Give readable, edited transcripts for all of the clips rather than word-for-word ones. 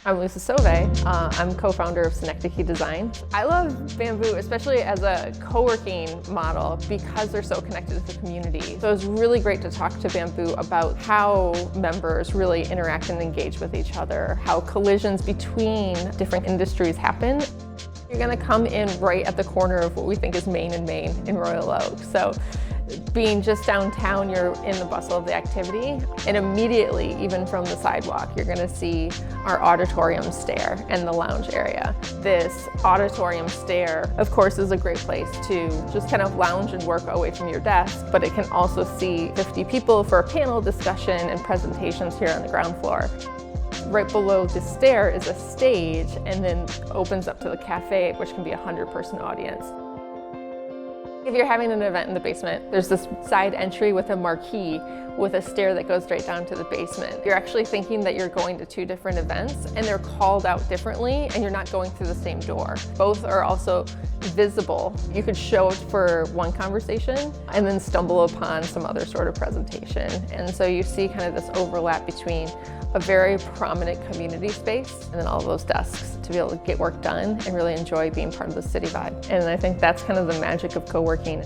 I'm Lisa Sauve. I'm co-founder of Synecdoche Design. I love Bamboo, especially as a co-working model, because they're so connected to the community. So it's really great to talk to Bamboo about how members really interact and engage with each other, how collisions between different industries happen. You're going to come in right at the corner of what we think is Main and Main in Royal Oak. So being just downtown, you're in the bustle of the activity, and immediately, even from the sidewalk, you're going to see our Auditorium Stair and the lounge area. This Auditorium Stair, of course, is a great place to just kind of lounge and work away from your desk, but it can also see 50 people for a panel discussion and presentations here on the ground floor. Right below the stair is a stage, and then opens up to the cafe, which can be a 100-person audience. If you're having an event in the basement, there's this side entry with a marquee with a stair that goes straight down to the basement. You're actually thinking that you're going to two different events, and they're called out differently, and you're not going through the same door. Both are also visible. You could show up for one conversation and then stumble upon some other sort of presentation. And so you see kind of this overlap between a very prominent community space and then all of those desks to be able to get work done and really enjoy being part of the city vibe. And I think that's kind of the magic of co-working.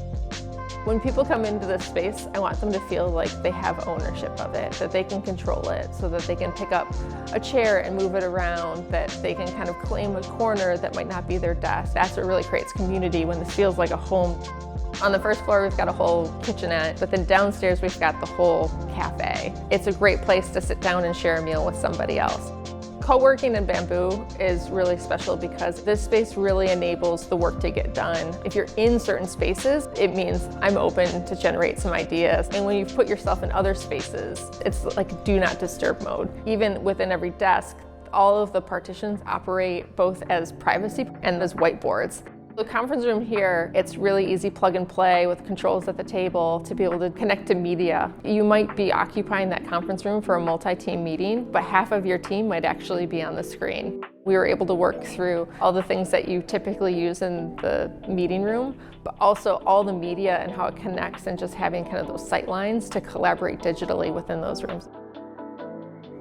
When people come into this space, I want them to feel like they have ownership of it, that they can control it, so that they can pick up a chair and move it around, that they can kind of claim a corner that might not be their desk. That's what really creates community, when this feels like a home. On the first floor, we've got a whole kitchenette, but then downstairs, we've got the whole cafe. It's a great place to sit down and share a meal with somebody else. Co-working in Bamboo is really special because this space really enables the work to get done. If you're in certain spaces, it means I'm open to generate some ideas. And when you put yourself in other spaces, it's like do not disturb mode. Even within every desk, all of the partitions operate both as privacy and as whiteboards. The conference room here, it's really easy plug and play with controls at the table to be able to connect to media. You might be occupying that conference room for a multi-team meeting, but half of your team might actually be on the screen. We were able to work through all the things that you typically use in the meeting room, but also all the media and how it connects, and just having kind of those sight lines to collaborate digitally within those rooms.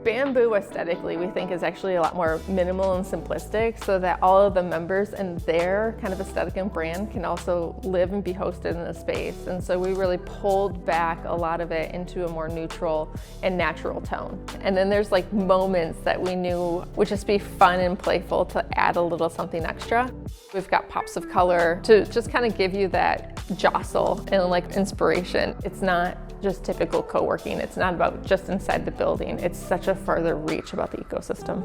Bamboo aesthetically, we think, is actually a lot more minimal and simplistic, so that all of the members and their kind of aesthetic and brand can also live and be hosted in the space. And so we really pulled back a lot of it into a more neutral and natural tone. And then there's like moments that we knew would just be fun and playful to add a little something extra. We've got pops of color to just kind of give you that jostle and like inspiration. It's not just typical co-working. It's not about just inside the building. It's such a further reach about the ecosystem.